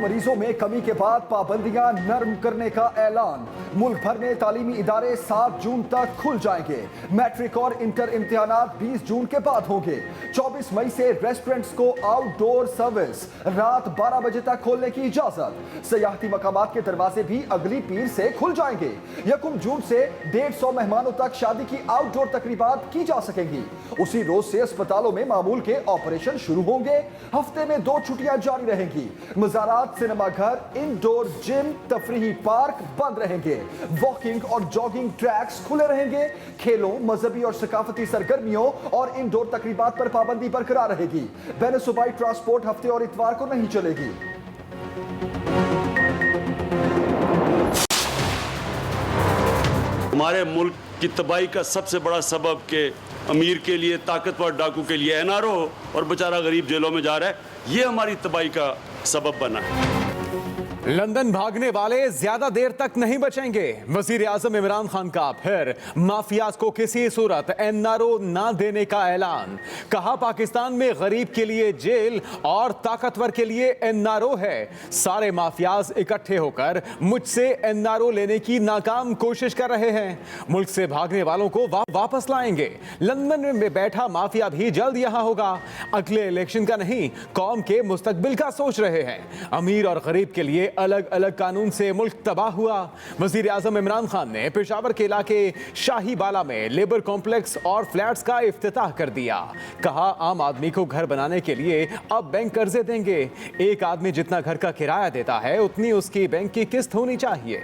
मरीजों में कमी के बाद पाबंदियां नरम करने का ऐलान। मुल्क भर में तालीमी इदारे 7 जून तक खुल जाएंगे। मैट्रिक और इंटर इम्तिहानात 20 जून के बाद होंगे। 24 मई से रेस्टोरेंट्स को आउटडोर सर्विस रात 12 बजे तक खोलने की इजाजत। सयाहती मकामात के दरवाजे भी अगली पीर से खुल जाएंगे। 1 जून से 150 मेहमानों तक शादी की आउटडोर तकरीबात की जा सकेंगी। उसी रोज से अस्पतालों में मामूल के ऑपरेशन शुरू होंगे। हफ्ते में 2 छुट्टियां जारी रहेंगी। मज़ारात, सिनेमाघर, इंडोर जिम, तफरीही पार्क बंद रहेंगे। वॉकिंग और जॉगिंग ट्रैक्स खुले रहेंगे। खेलों, मजहबी और सकाफती सरगर्मियों और इंडोर तकरीबात पर पाबंदी बरकरार रहेगी। बैन सूबाई ट्रांसपोर्ट हफ्ते और इतवार को नहीं चलेगी। हमारे मुल्क की तबाही का सबसे बड़ा सबब के अमीर के लिए, ताकतवर डाकू के लिए एनआरओ और बेचारा गरीब जेलों में जा रहा है, ये हमारी तबाही का सबब बना है। लंदन भागने वाले ज्यादा देर तक नहीं बचेंगे। वजीर आजम इमरान खान का फिर माफियाज को किसी सूरत एनआरओ ना देने का ऐलान। कहा, पाकिस्तान में गरीब के लिए जेल और ताकतवर के लिए एनआरओ है। सारे माफियाज इकट्ठे होकर मुझसे एनआरओ लेने की नाकाम कोशिश कर रहे हैं। मुल्क से भागने वालों को वापस लाएंगे। लंदन में बैठा माफिया भी जल्द यहां होगा। अगले इलेक्शन का नहीं, कौम के मुस्तकबिल का सोच रहे हैं। अमीर और गरीब के लिए अलग अलग कानून से मुल्क तबाह हुआ। वजीर आजम इमरान खान ने पेशावर के इलाके शाही बाला में लेबर कॉम्प्लेक्स और फ्लैट्स का इफ्तिताह कर दिया। कहा, आम आदमी को घर बनाने के लिए अब बैंक कर्जे देंगे। एक आदमी जितना घर का किराया देता है उतनी उसकी बैंक की किस्त होनी चाहिए।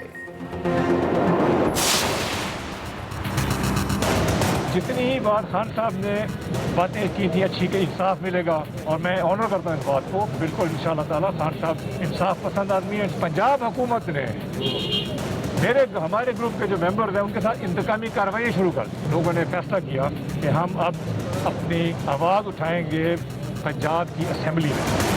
जितनी ही बार खान साहब ने बातें की थी अच्छी कि इंसाफ मिलेगा, और मैं ऑनर करता हूँ इस बात को। बिल्कुल इंशाअल्लाह ताला खान साहब इंसाफ पसंद आदमी है। पंजाब हुकूमत ने हमारे ग्रुप के जो मेंबर्स हैं उनके साथ इंतकामी कार्रवाई शुरू कर दी। लोगों ने फैसला किया कि हम अब अपनी आवाज़ उठाएंगे पंजाब की असेंबली में।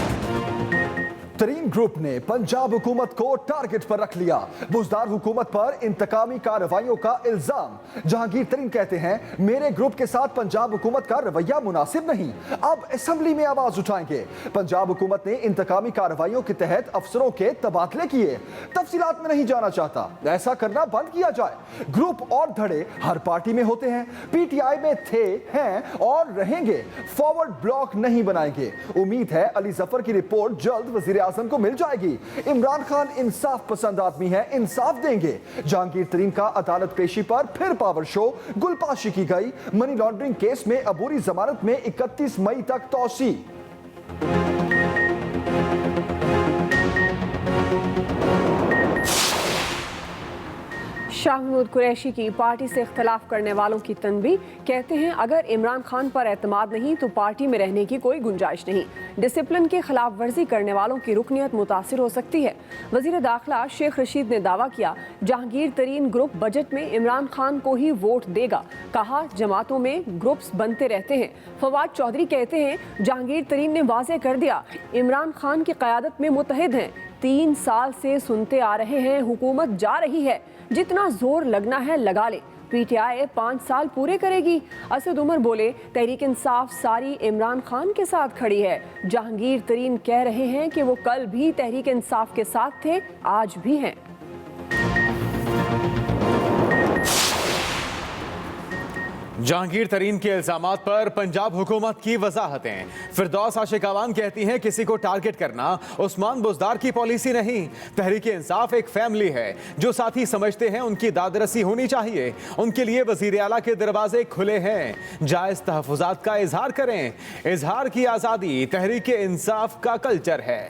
तरीन ग्रुप ने पंजाब हुकूमत को टारगेट पर रख लिया। बुजदार हुकूमत पर इंतकामी कार्रवाइयों का इल्जाम। जहांगीर तरीन कहते हैं, मेरे ग्रुप के साथ पंजाब हुकूमत का रवैया मुनासिब नहीं, अब असेंबली में आवाज उठाएंगे। पंजाब हुकूमत ने इंतकामी कार्रवाइयों के तहत अफसरों के तबादले किए। तफसीलात में नहीं जाना चाहता, ऐसा करना बंद किया जाए। ग्रुप और धड़े हर पार्टी में होते हैं। पीटीआई में थे, हैं और रहेंगे। फॉरवर्ड ब्लॉक नहीं बनाएंगे। उम्मीद है अली जफर की रिपोर्ट जल्द वजीर आजम को मिल जाएगी। इमरान खान इंसाफ पसंद आदमी है, इंसाफ देंगे। जहांगीर तरीन का अदालत पेशी पर फिर पावर शो। गुलपाशी की गई। मनी लॉन्ड्रिंग केस में अबूरी जमानत में 31 मई तक तौसी। शाह महमूद कुरैशी की पार्टी से इख्तलाफ करने वालों की तनबीह। कहते हैं, अगर इमरान खान पर एतमाद नहीं तो पार्टी में रहने की कोई गुंजाइश नहीं। डिसिप्लिन की खिलाफ वर्जी करने वालों की रुकनियत मुतासिर हो सकती है। वजीर दाखिला शेख रशीद ने दावा किया, जहांगीर तरीन ग्रुप बजट में इमरान खान को ही वोट देगा। कहा, जमातों में ग्रुप्स बनते रहते हैं। फवाद चौधरी कहते हैं, जहांगीर तरीन ने वाज़ेह कर दिया, इमरान खान की क़यादत में मुत्तहिद हैं। 3 साल से सुनते आ रहे हैं, हुकूमत जा रही है, जितना जोर लगना है लगा ले। पीटीआई 5 साल पूरे करेगी। असद उमर बोले, तहरीक इंसाफ सारी इमरान खान के साथ खड़ी है। जहांगीर तरीन कह रहे हैं कि वो कल भी तहरीक इंसाफ के साथ थे, आज भी हैं। जहांगीर तरीन के इल्जामात पर पंजाब हुकूमत की वजाहतें। फिरदौस आशिकावान कहती हैं, किसी को टारगेट करना उस्मान बुजदार की पॉलिसी नहीं। तहरीक इंसाफ एक फैमिली है। जो साथी समझते हैं उनकी दादरसी होनी चाहिए। उनके लिए वजीर आला के दरवाजे खुले हैं। जायज तहफुजात का इजहार करें। इजहार की आज़ादी तहरीक इंसाफ का कल्चर है।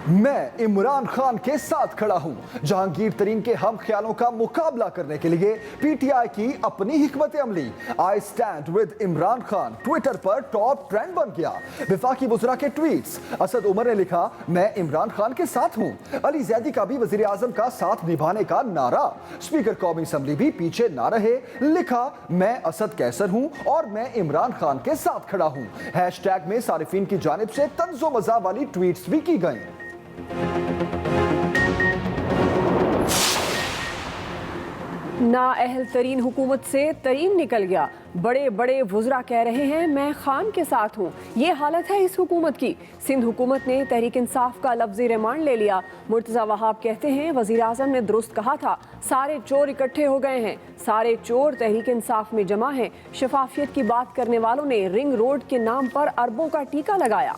मैं इमरान खान के साथ खड़ा हूं। जहांगीर तरीन के हम ख्यालों का मुकाबला करने के लिए पीटीआई की अपनी हिकमत अमली। I stand with Imran Khan Twitter पर टॉप ट्रेंड बन गया। विफाकी वज़रा के ट्वीट्स। असद उमर ने लिखा, मैं इमरान खान के साथ हूं। अली जैदी का भी वजीर आजम का साथ निभाने का नारा। स्पीकर कौमी असम्बली भी पीछे ना रहे। लिखा, मैं असद कैसर हूं और मैं इमरान खान के साथ खड़ा हूं। हैशटैग में सारिफीन की जानिब से तंज़ो मज़ा वाली ट्वीट्स भी की गई। नाअहल तरीन हुकूमत से तरीन निकल गया। बड़े बड़े वुज़रा कह रहे हैं मैं खान के साथ हूँ। ये हालत है इस हुकूमत की। सिंध हुकूमत ने तहरीक इंसाफ का लफ्ज़ी रिमांड ले लिया। मुर्तज़ा वहाब कहते हैं वज़ीर आज़म ने दुरुस्त कहा था, सारे चोर इकट्ठे हो गए हैं, सारे चोर तहरीक इंसाफ में जमा हैं। शफाफियत की बात करने वालों ने रिंग रोड के नाम पर अरबों का टीका लगाया।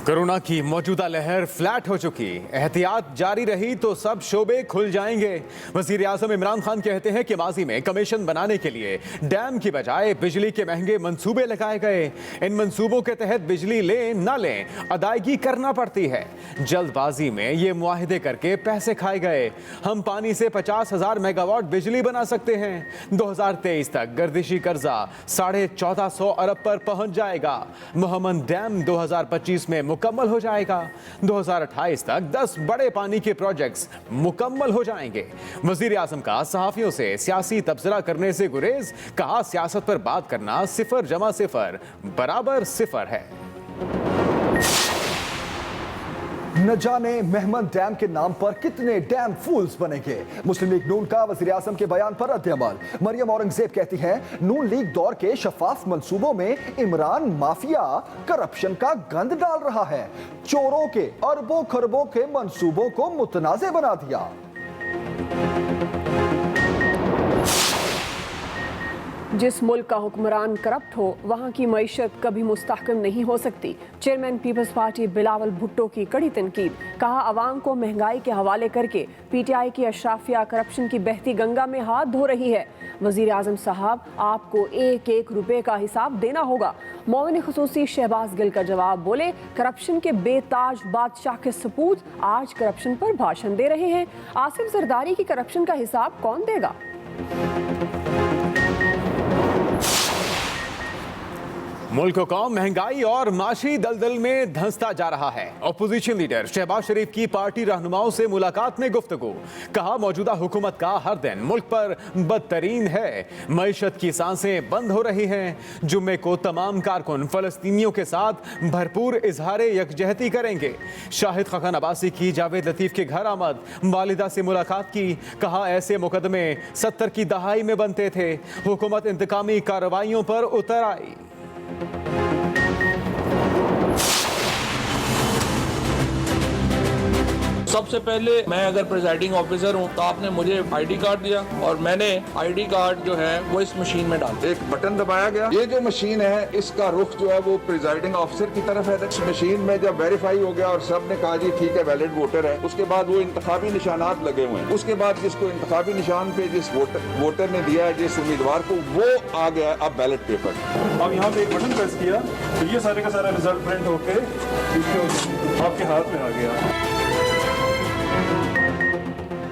कोरोना की मौजूदा लहर फ्लैट हो चुकी, एहतियात जारी रही तो सब शोबे खुल जाएंगे। वजीर आजम इमरान खान कहते हैं कि माजी में कमीशन बनाने के लिए डैम की बजाय बिजली के महंगे मंसूबे लगाए गए। इन मंसूबों के तहत बिजली लें न लें अदायगी करना पड़ती है। जल्दबाजी में ये मुआहिदे करके पैसे खाए गए। हम पानी से 50,000 मेगावाट बिजली बना सकते हैं। 2023 तक गर्दिशी कर्जा 1450 अरब पर पहुंच जाएगा। मोहम्मद डैम 2025 में मुकम्मल हो जाएगा। 2028 तक 10 बड़े पानी के प्रोजेक्ट्स मुकम्मल हो जाएंगे। वजीर आजम का सहाफियों से सियासी तबसरा करने से गुरेज, कहा सियासत पर बात करना 0 जमा 0 बराबर 0 है। न जाने मेहमन डैम के नाम पर कितने डैम फूल्स बनेंगे। मुस्लिम लीग नून का वज़ीर आज़म के बयान पर रद्द-ए-अमल। मरियम औरंगजेब कहती हैं नून लीग दौर के शफाफ मंसूबों में इमरान माफिया करप्शन का गंद डाल रहा है। चोरों के अरबों खरबों के मंसूबों को मुतनाज़े बना दिया। जिस मुल्क का हुक्मरान करप्ट हो वहाँ की मईशत कभी मुस्तहकम नहीं हो सकती। Chairman Peoples Party Bilawal Bhutto की कड़ी तनकीद, कहा अवाम को महंगाई के हवाले करके पीटीआई की अशराफिया करप्शन की बहती गंगा में हाथ धो रही है। वजीर आजम साहब आपको 1-1 रुपए का हिसाब देना होगा। मोमिन खुसूसी शहबाज गिल का जवाब, बोले करप्शन के बेताज बादशाह के सपूत आज करप्शन पर भाषण दे रहे हैं। आसिफ जरदारी की करप्शन का हिसाब कौन देगा? मुल्क कौम महंगाई और माशी दलदल में धंसता जा रहा है। अपोजिशन लीडर शहबाज शरीफ की पार्टी रहनुमाओं से मुलाकात में गुफ्तगू, कहा मौजूदा हुकूमत का हर दिन मुल्क पर बदतरीन है। मईशत की सांसें बंद हो रही हैं। जुम्मे को तमाम कारकुन फलस्तीनियों के साथ भरपूर इजहारे यकजहती करेंगे। शाहिद खाकान अब्बासी की जावेद लतीफ के घर आमद, वालिदा से मुलाकात की, कहा ऐसे मुकदमे 70 की दहाई में बनते थे। हुकूमत इंतकामी कार्रवाइयों पर उतर आई। सबसे पहले मैं अगर प्रिजाइडिंग ऑफिसर हूं तो आपने मुझे आईडी कार्ड दिया और मैंने आईडी कार्ड जो है वो इस मशीन में डाल एक बटन दबाया गया। ये जो मशीन है इसका रुख जो है वो प्रिजाइडिंग ऑफिसर की तरफ है। इस मशीन में जब वेरीफाई हो गया और सब ने कहा जी ठीक है वैलिड वोटर है, उसके बाद वो इंतखाबी निशानात लगे हुए हैं। उसके बाद जिसको इंतखाबी निशान पे जिस वोटर ने दिया है, जिस उम्मीदवार को, वो आ गया अब बैलेट पेपर। अब यहाँ पे एक बटन प्रेस किया तो ये सारे का सारा रिजल्ट प्रिंट होके आपके हाथ में आ गया।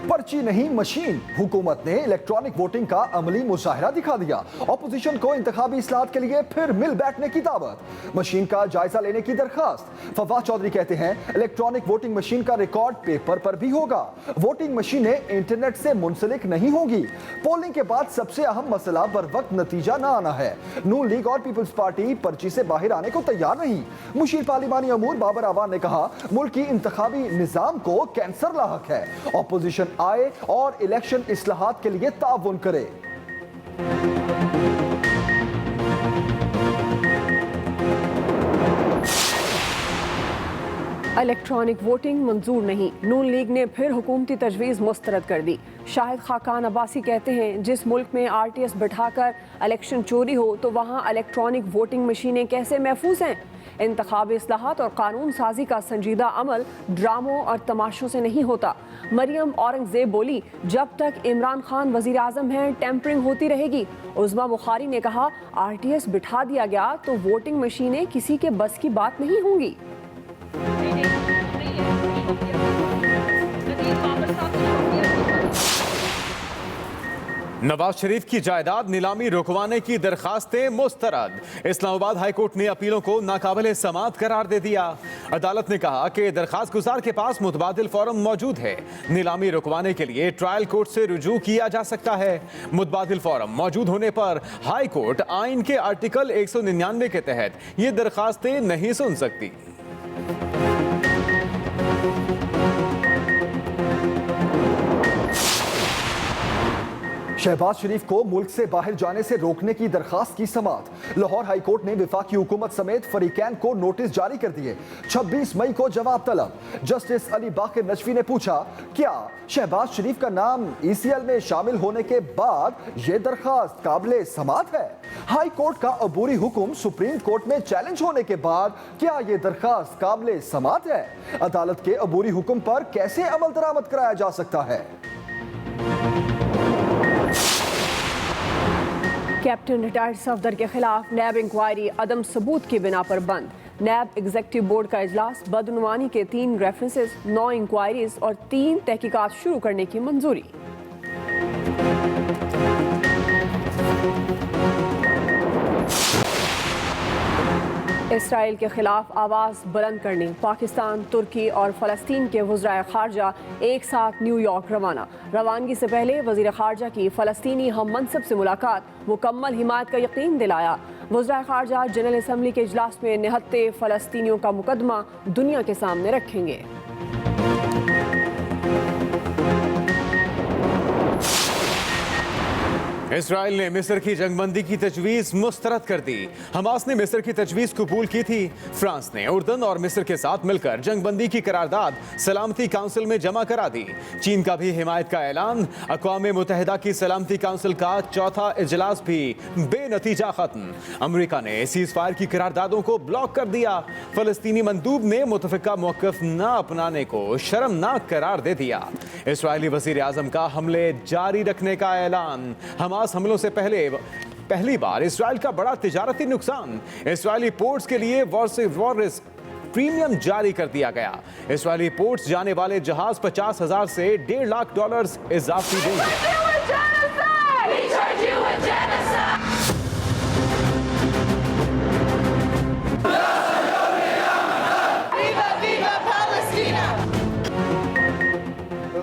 पर्ची नहीं मशीन, हुकूमत ने इलेक्ट्रॉनिक वोटिंग का अमली मुजाहिरा दिखा दिया। ऑपोजिशन को इंतखाबी इस्लाहत के लिए फिर मिल बैठने की दावत, मशीन का जायजा लेने की दरखास्त। फवाद चौधरी कहते हैं इलेक्ट्रॉनिक वोटिंग मशीन का रिकॉर्ड पेपर पर भी होगा। वोटिंग मशीनें इंटरनेट से मुंसलिक नहीं होंगी। पोलिंग के बाद सबसे अहम मसला बर वक्त नतीजा न आना है। नून लीग और पीपल्स पार्टी पर्ची से बाहर आने को तैयार नहीं। मुशीर पार्लिमानी अमूर बाबर आवान ने कहा मुल्क की इंतखाबी निजाम को कैंसर लाहक है। ऑपोजिशन आए और इलेक्शन इस्लाहात के लिए ताउन करे। इलेक्ट्रॉनिक वोटिंग मंजूर नहीं, नून लीग ने फिर हुकूमती तजवीज़ मुस्तरद कर दी। शाहिद खाकान अब्बासी कहते हैं जिस मुल्क में RTS बिठाकर इलेक्शन चोरी हो तो वहाँ इलेक्ट्रॉनिक वोटिंग मशीनें कैसे महफूज हैं। इंतखाबी इस्लाहात और कानून साजी का संजीदा अमल ड्रामों और तमाशों से नहीं होता। मरियम औरंगजेब बोली जब तक इमरान खान वजीर आजम हैं टेम्परिंग होती रहेगी। उज़मा बुखारी ने कहा RTS बिठा दिया गया तो वोटिंग मशीनें किसी के बस की बात नहीं होंगी। नवाज शरीफ की जायदाद नीलामी रुकवाने की दरखास्तें मुस्तरद। इस्लामाबाद हाईकोर्ट ने अपीलों को नाकाबिल समाअत करार दे दिया। अदालत ने कहा कि दरखास्त गुजार के पास मुतबादिल फॉर्म मौजूद है। नीलामी रुकवाने के लिए ट्रायल कोर्ट से रुजू किया जा सकता है। मुतबादिल फॉर्म मौजूद होने पर हाई कोर्ट आइन के आर्टिकल 199 के तहत ये दरखास्तें नहीं सुन सकती। शहबाज शरीफ को मुल्क से बाहर जाने से रोकने की दरखास्त की समाअत। लाहौर हाई कोर्ट ने वफाकी हुकूमत समेत फरीकैन को नोटिस जारी कर दिए। 26 मई को जवाब तलब। जस्टिस अली बाकर नजफी ने पूछा, क्या शहबाज शरीफ का नाम ECL में शामिल होने के बाद यह दरखास्त काबिले समाअत है? हाई कोर्ट का अबूरी हुक्म सुप्रीम कोर्ट में चैलेंज होने के बाद क्या यह दरखास्त काबिले समाअत है? अदालत के अबूरी हुक्म पर कैसे अमल दरामद कराया जा सकता है? कैप्टन रिटायर्ड सफदर के खिलाफ नैब इंक्वायरी अदम सबूत की बिना पर बंद। नैब एग्जीक्यूटिव बोर्ड का इजलास, बदनुमानी के 3 रेफरेंसेस, 9 इंक्वायरीज और 3 तहकीकात शुरू करने की मंजूरी। इसराइल के खिलाफ आवाज़ बुलंद करने पाकिस्तान, तुर्की और फ़लस्तीन के वज़राए ख़ारजा एक साथ न्यूयॉर्क रवाना। रवानगी से पहले वज़ीर ख़ारजा की फ़लस्तीनी हम मनसब से मुलाकात, मुकम्मल हिमायत का यकीन दिलाया। वज़राए ख़ारजा जनरल असम्बली के इजलास में निहत्ते फ़लस्तीनियों का मुकदमा दुनिया के सामने रखेंगे। इसराइल ने मिस्र की जंगबंदी की तजवीज़ मुस्तरद कर दी। हमास ने मिस्र की तजवीज़ कबूल की थी। फ्रांस ने उर्दन और मिस्र के साथ मिलकर जंगबंदी की करारदाद सलामती काउंसिल में जमा करा दी। चीन का भी हिमायत का ऐलान। अक़वाम मुत्तहिदा की सलामती काउंसिल का चौथा इजलास भी बेनतीजा खत्म। अमरीका ने सीज़फायर की करारदादों को ब्लॉक कर दिया। फ़लस्तीनी मंदूब ने मुतफ़िका मौक़िफ़ न अपनाने को शर्मनाक करार दे दिया। इसराइली वज़ीर आज़म का हमले जारी रखने का ऐलान। हमास हमलों से पहली बार इसराइल का बड़ा तिजारती नुकसान। इसराइली पोर्ट्स के लिए वॉर रिस्क प्रीमियम जारी कर दिया गया। इसराइली पोर्ट्स जाने वाले जहाज 50,000 से $1.5 लाख इजाफी देंगे।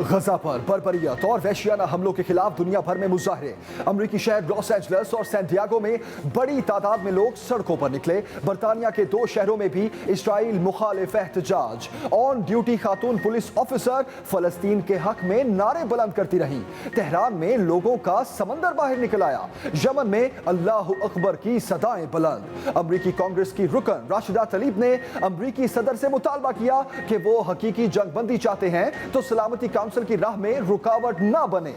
गजा पर बर्बरियत और वहशियाना हमलों के खिलाफ दुनिया भर में मुजाहरे। अमरीकी शहर लॉस एंजल्स और सैंटियागो में बड़ी तादाद में लोग सड़कों पर निकले। बरतानिया के 2 शहरों में भी इसराइल मुखालिफ एहतजाज। On duty Khatoon police officer फलस्तीन के हक में नारे बुलंद करती रहीं। तेहरान में लोगों का समंदर बाहर निकल आया। यमन में अल्लाह अकबर की सदाएं बुलंद। अमरीकी कांग्रेस की रुकन राशिदा तलीब ने अमरीकी सदर से मुतालबा किया कि वो हकीकी जंगबंदी चाहते हैं तो सलामती काउंसिल की राह में रुकावट ना बने।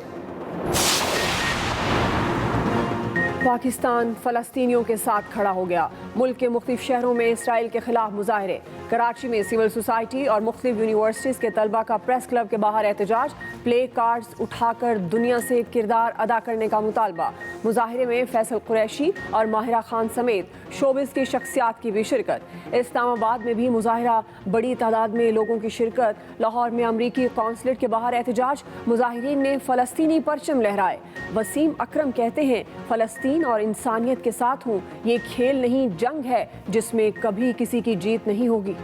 पाकिस्तान फलस्तीनियों के साथ खड़ा हो गया। मुल्क के मुख्तलिफ शहरों में इसराइल के खिलाफ मुजाहरे। कराची में सिविल सोसाइटी और मुख्तलिफ यूनिवर्सिटीज़ के तलबा का प्रेस क्लब के बाहर एहतजाज। प्ले कार्ड्स उठाकर दुनिया से किरदार अदा करने का मुतालबा। मुजाहरे में फैसल कुरैशी और माहिरा खान समेत शोबिस की शख्सियात की भी शिरकत। इस्लामाबाद में भी मुजाहरा, बड़ी तादाद में लोगों की शिरकत। लाहौर में अमरीकी कौंसलेट के बाहर एहतजाज। मुजाहिरीन ने फ़लस्तीनी परचम लहराए। वसीम अकरम कहते हैं, फ़लस्तीन और इंसानियत के साथ हूँ। ये खेल नहीं, जंग है जिसमें कभी किसी की जीत नहीं होगी।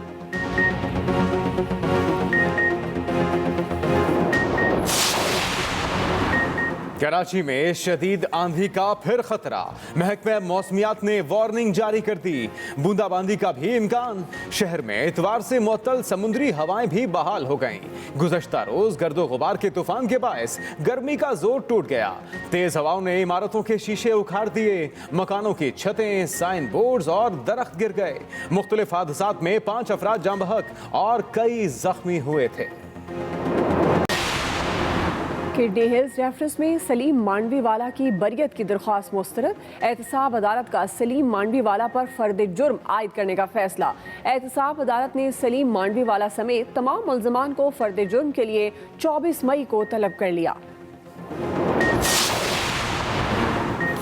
कराची में शदीद आंधी का फिर खतरा। महकमा मौसमियात ने वार्निंग जारी कर दी। बूंदाबांदी का भी इम्कान। शहर में इतवार से मुअत्तल समुद्री हवाएं भी बहाल हो गईं। गुज़श्ता रोज गर्दो गुबार के तूफान के बायस गर्मी का जोर टूट गया। तेज हवाओं ने इमारतों के शीशे उखाड़ दिए। मकानों की छतें, साइन बोर्ड्स और दरख्त गिर गए। मुख्तलिफ हादसात में 5 अफराद जाँ बहक और कई जख्मी हुए थे। किडनी हिल्स रेफरेंस में सलीम मांडवीवाला की बरियत की दरख्वास्त मुस्तरद। एहतसाब अदालत का सलीम मांडवीवाला पर फर्द जुर्म आयद करने का फैसला। एहतसाब अदालत ने सलीम मांडवीवाला समेत तमाम मुल्ज़िमान को फर्द जुर्म के लिए 24 मई को तलब कर लिया।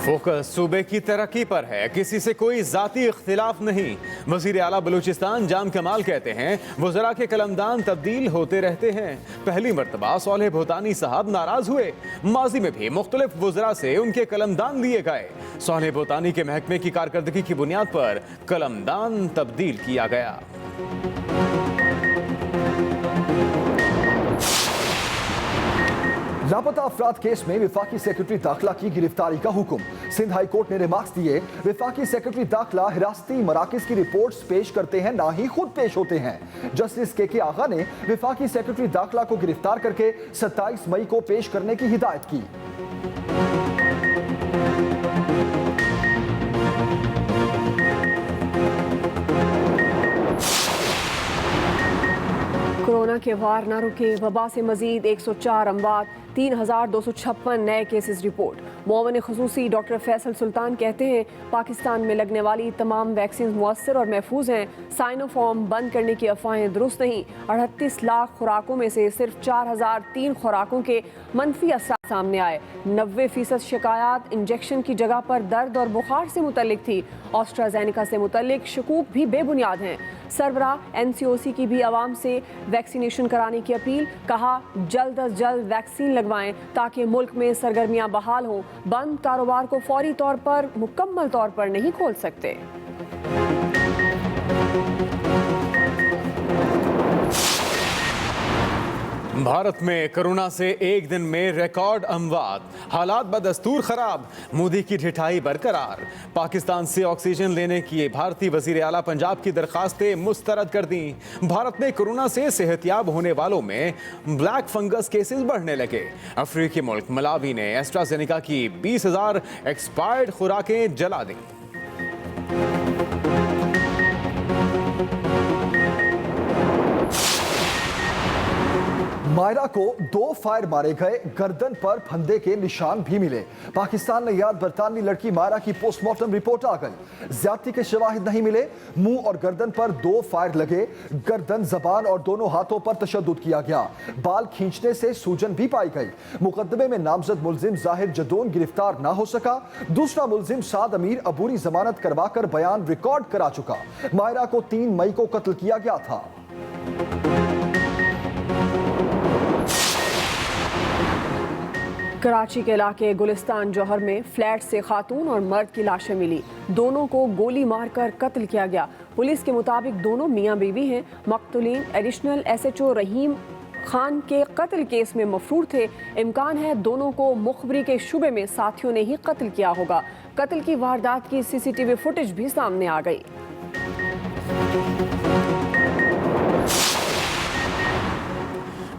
फोकस सूबे की तरक्की पर है, किसी से कोई जाती इख्तिलाफ नहीं। वजीर आला बलूचिस्तान जाम कमाल कहते हैं वज़रा के कलमदान तब्दील होते रहते हैं। पहली मर्तबा सालेह भूतानी साहब नाराज हुए, माजी में भी मुख्तलिफ वज़रा से उनके कलमदान लिए गए। सालेह भूतानी के महकमे की कारकर्दगी की बुनियाद पर कलमदान तब्दील किया गया। लापता अफराद केस में विफाकी सेक्रेटरी दाखिला की गिरफ्तारी का हुक्म। सिंध हाई कोर्ट ने रिमार्क्स दिए, विफाकी सेक्रेटरी दाखिला हिरासती मराकज की रिपोर्ट्स पेश करते हैं, ना ही खुद पेश होते हैं। जस्टिस के आगा ने विफाकी सेक्रेटरी दाखिला को गिरफ्तार करके 27 मई को पेश करने की हिदायत की। कोरोना के वार न रुके, वबा से मजीद 104 अमवात, 3,256 नए केसेस रिपोर्ट। मुआवन खसूसी डॉक्टर फैसल सुल्तान कहते हैं पाकिस्तान में लगने वाली तमाम वैक्सीन मुअस्सर और महफूज हैं। साइनोफार्म बंद करने की अफवाहें दुरुस्त नहीं। 38 लाख खुराकों में से सिर्फ 4,003 खुराकों के मनफी असर सामने आए। 90% शिकायत इंजेक्शन की जगह पर दर्द और बुखार से मुतल्लिक थी। ऑस्ट्राजेनिका से मुतल्लिक शकूक भी बेबुनियाद हैं। सरबरा NCOC की भी आवाम से वैक्सीनेशन कराने की अपील। कहा जल्द अज जल्द वैक्सीन लगवाएं ताकि मुल्क में सरगर्मियां बहाल हों। बंद कारोबार को फौरी तौर पर मुकम्मल तौर पर नहीं खोल सकते। भारत में कोरोना से एक दिन में रिकॉर्ड अमवात, हालात बदस्तूर खराब, मोदी की ढिठाई बरकरार। पाकिस्तान से ऑक्सीजन लेने की भारतीय वजीर आला पंजाब की दरखास्तें मुस्तरद कर दी। भारत में कोरोना से सेहतियाब होने वालों में ब्लैक फंगस केसेस बढ़ने लगे। अफ्रीकी मुल्क मलावी ने एस्ट्राजेनिका की 20,000 एक्सपायर्ड खुराकें जला दी। मायरा को 2 फायर मारे गए, गर्दन पर फंदे के निशान भी मिले। पाकिस्तान ने याद बरतानवी लड़की मायरा की पोस्टमार्टम रिपोर्ट आ गई। ज्यादती के शवाहिद नहीं मिले। मुंह और गर्दन पर 2 फायर लगे। गर्दन, जबान और दोनों हाथों पर तशद्दुद किया गया। बाल खींचने से सूजन भी पाई गई। मुकदमे में नामजद मुलजिम जाहिर जदोन गिरफ्तार ना हो सका। दूसरा मुलजिम साद अमीर अबूरी जमानत करवाकर बयान रिकॉर्ड करा चुका। मायरा को 3 मई को कत्ल किया गया था। कराची के इलाके गुलिस्तान जौहर में फ्लैट से खातून और मर्द की लाशें मिली। दोनों को गोली मारकर कत्ल किया गया। पुलिस के मुताबिक दोनों मियां बीवी हैं। मकतूलीन एडिशनल SHO रहीम खान के कत्ल केस में मफरूर थे। इम्कान है दोनों को मुखबरी के शुबे में साथियों ने ही कत्ल किया होगा। कत्ल की वारदात की CCTV फुटेज भी सामने आ गई।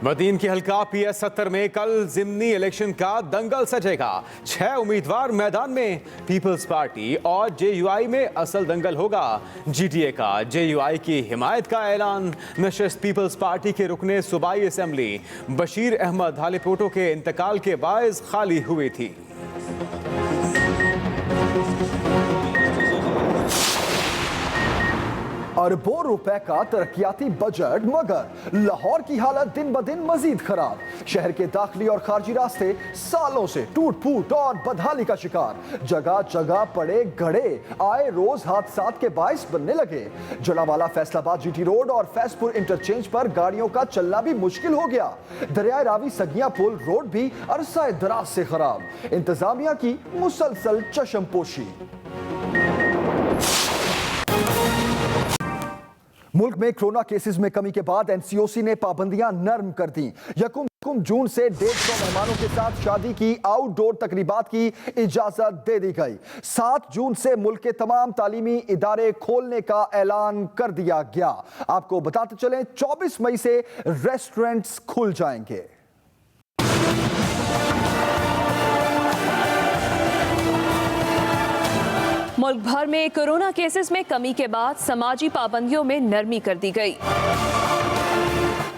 मदीन के हल्का PS 70 में कल जिमनी इलेक्शन का दंगल सजेगा। 6 उम्मीदवार मैदान में। पीपल्स पार्टी और JUI में असल दंगल होगा। GTA का JUI की हिमायत का ऐलान। नशस्त पीपल्स पार्टी के रुकने सूबाई असेंबली बशीर अहमद हालीपोटो के इंतकाल के बायस खाली हुई थी। अरबों रुपए का तरक्याती बजट, मगर लाहौर की हालत दिन ब दिन मजीद खराब। शहर के दाखिली और खारजी रास्ते सालों से टूट फूट और बदहाली का शिकार। जगह जगह पड़े गड्ढे आए रोज हादसात के बाइस बनने लगे। जलावाला फैसलाबाद GT रोड और फैजपुर इंटरचेंज पर गाड़ियों का चलना भी मुश्किल हो गया। दरियाए रावी सगियां पुल रोड भी अरसा दराज से खराब। इंतजामिया की मुसलसल चश्मपोशी। मुल्क में कोरोना केसेस में कमी के बाद NCOC ने पाबंदियां नर्म कर दी। यकुम जून से 150 मेहमानों के साथ शादी की आउटडोर तकरीबात की इजाजत दे दी गई। 7 जून से मुल्क के तमाम तालीमी इदारे खोलने का ऐलान कर दिया गया। आपको बताते चलें 24 मई से रेस्टोरेंट्स खुल जाएंगे। मुल्क भर में कोरोना केसेस में कमी के बाद समाजी पाबंदियों में नरमी कर दी गई।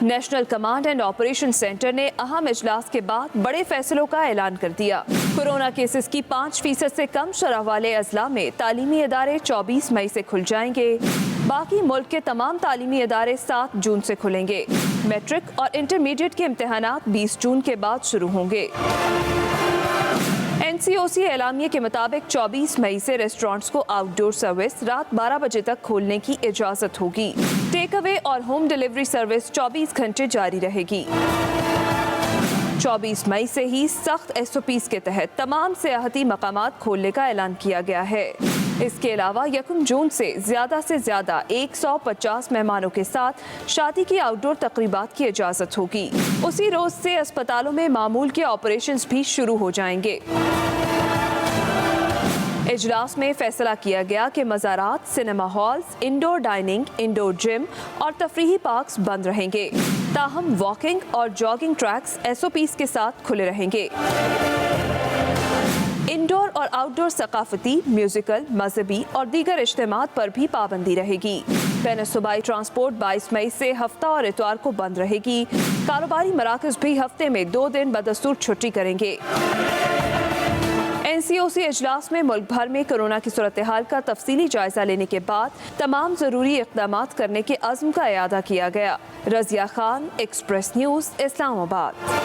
National command and operation centre ने अहम इजलास के बाद बड़े फैसलों का ऐलान कर दिया। कोरोना केसेस की 5% से कम शरह वाले अजला में तालीमी इदारे 24 मई से खुल जाएंगे। बाकी मुल्क के तमाम तालीमी इदारे 7 जून से खुलेंगे। मैट्रिक और इंटरमीडिएट के इम्तिहानात 20 जून के बाद शुरू होंगे। एनसीओसी एलामिया के मुताबिक 24 मई से रेस्टोरेंट्स को आउटडोर सर्विस रात 12 बजे तक खोलने की इजाजत होगी। टेक अवे और होम डिलीवरी सर्विस 24 घंटे जारी रहेगी। 24 मई से ही सख्त SOPs के तहत तमाम सियाहती मकामात खोलने का ऐलान किया गया है। इसके अलावा 1 जून से ज्यादा 150 मेहमानों के साथ शादी की आउटडोर तकरीबात की इजाजत होगी। उसी रोज से अस्पतालों में मामूल के ऑपरेशंस भी शुरू हो जाएंगे। इजलास में फैसला किया गया कि मज़ारात, cinema halls, indoor dining, indoor gym और तफरीही पार्क्स बंद रहेंगे। ताहम वॉकिंग और जॉगिंग ट्रैक्स SOPs के साथ खुले रहेंगे। इंडोर और आउटडोर सकाफती, म्यूजिकल, मजहबी और दीगर इज्तिमात पर भी पाबंदी रहेगी। बैन सूबाई ट्रांसपोर्ट 22 मई से हफ्ता और इतवार को बंद रहेगी। कारोबारी मराकज़ भी हफ्ते में 2 दिन बदस्तूर छुट्टी करेंगे। NCOC इजलास में मुल्क भर में कोरोना की सूरत हाल का तफसीली जायजा लेने के बाद तमाम जरूरी इक़दामात करने के अज़्म का इयादा किया गया। Razia Khan, express news, Islamabad.